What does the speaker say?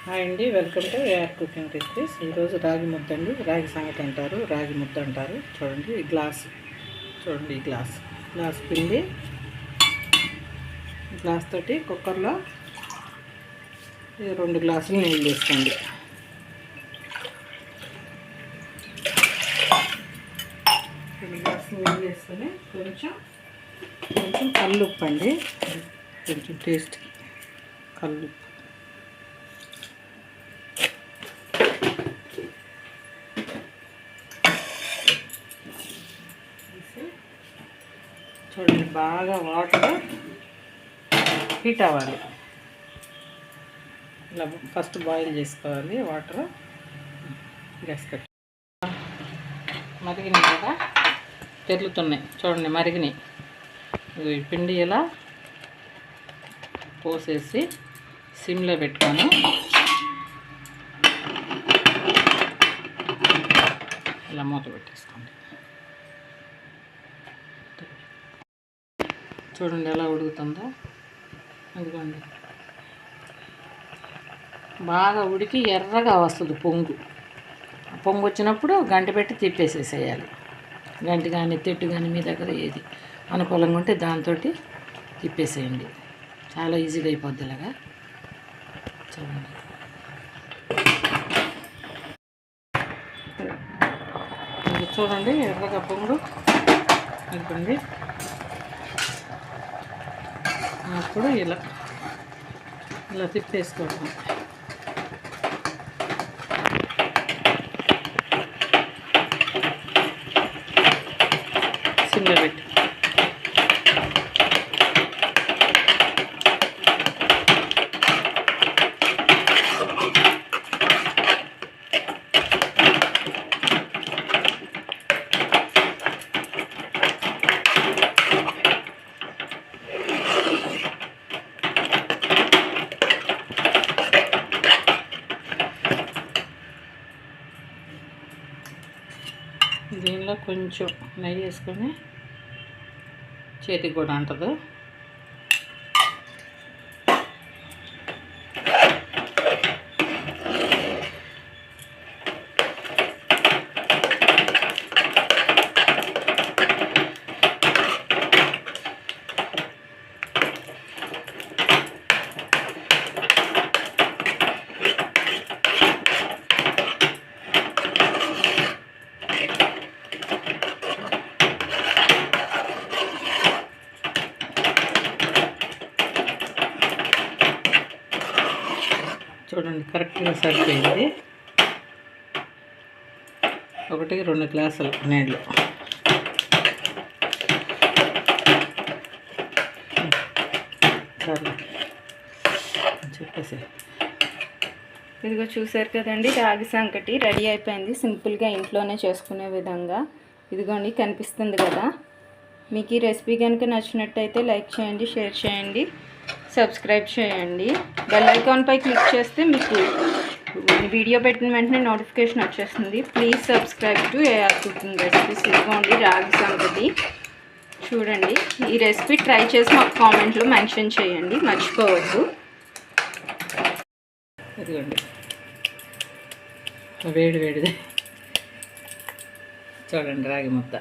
Hi అండి, welcome to AR cooking recipes. ఈరోజు రాగి ముద్ద అండి. రాగి సంగటి అంటారు, రాగి ముద్ద అంటారు. చూడండి ఈ గ్లాస్, చూడండి ఈ గ్లాస్ పిండి, గ్లాస్ తోటి కుక్కర్లో 2 గ్లాసులు నీళ్ళు వేసుకోండి. నీళ్ళు వేసుకొని కొంచెం కల్లుప్పు అండి, కొంచెం టేస్ట్కి కల్లుప్పు, చూడండి బాగా వాటర్ హీట్ అవ్వాలి. ఇలా ఫస్ట్ బాయిల్ చేసుకోవాలి. వాటర్ గ్యాస్ కట్టి మరిగినాయి కదా, తెరులుతున్నాయి చూడండి, మరిగినాయి. ఈ పిండి ఇలా పోసేసి సిమ్లో పెట్టుకొని ఇలా మూత పెట్టేసుకోండి. చూడండి ఎలా ఉడుకుతుందో, అదిగోండి బాగా ఉడికి ఎర్రగా వస్తుంది పొంగు వచ్చినప్పుడు గంట పెట్టి తిప్పేసేసేయాలి. గంటి కానీ తెట్టు కానీ మీ దగ్గర ఏది అనుకూలంగా ఉంటే దాంతో తిప్పేసేయండి. చాలా ఈజీగా అయిపోద్ది ఇలాగా. చూడండి చూడండి ఎర్రగా పొంగు అనుకోండి. అప్పుడు ఇలా తిప్పేసుకోవడం. సిమ్లో పెట్టి దీనిలో కొంచెం నెయ్యి వేసుకొని చేతికి కూడా అంటదు. చూడండి కరెక్ట్గా సరిపోయింది. 1-2 గ్లాసులు నీళ్ళు. చెప్పేసి ఇదిగో చూసారు కదండి, రాగి సంకటి రెడీ అయిపోయింది. సింపుల్గా ఇంట్లోనే చేసుకునే విధంగా. ఇదిగోండి కనిపిస్తుంది కదా. మీకు ఈ రెసిపీ కనుక నచ్చినట్టయితే లైక్ చేయండి, షేర్ చేయండి, సబ్స్క్రైబ్ చేయండి. బెల్ ఐకాన్పై క్లిక్ చేస్తే మీకు వీడియో పెట్టిన వెంటనే నోటిఫికేషన్ వచ్చేస్తుంది. Please subscribe to AR cooking recipes. ఇదిగోండి రాగి సంగటి. చూడండి ఈ రెసిపీ ట్రై చేసి మాకు కామెంట్లో మెన్షన్ చేయండి, మర్చిపోవద్దు. ఇదిగోండి వేడిదే చూడండి రాగి ముద్ద.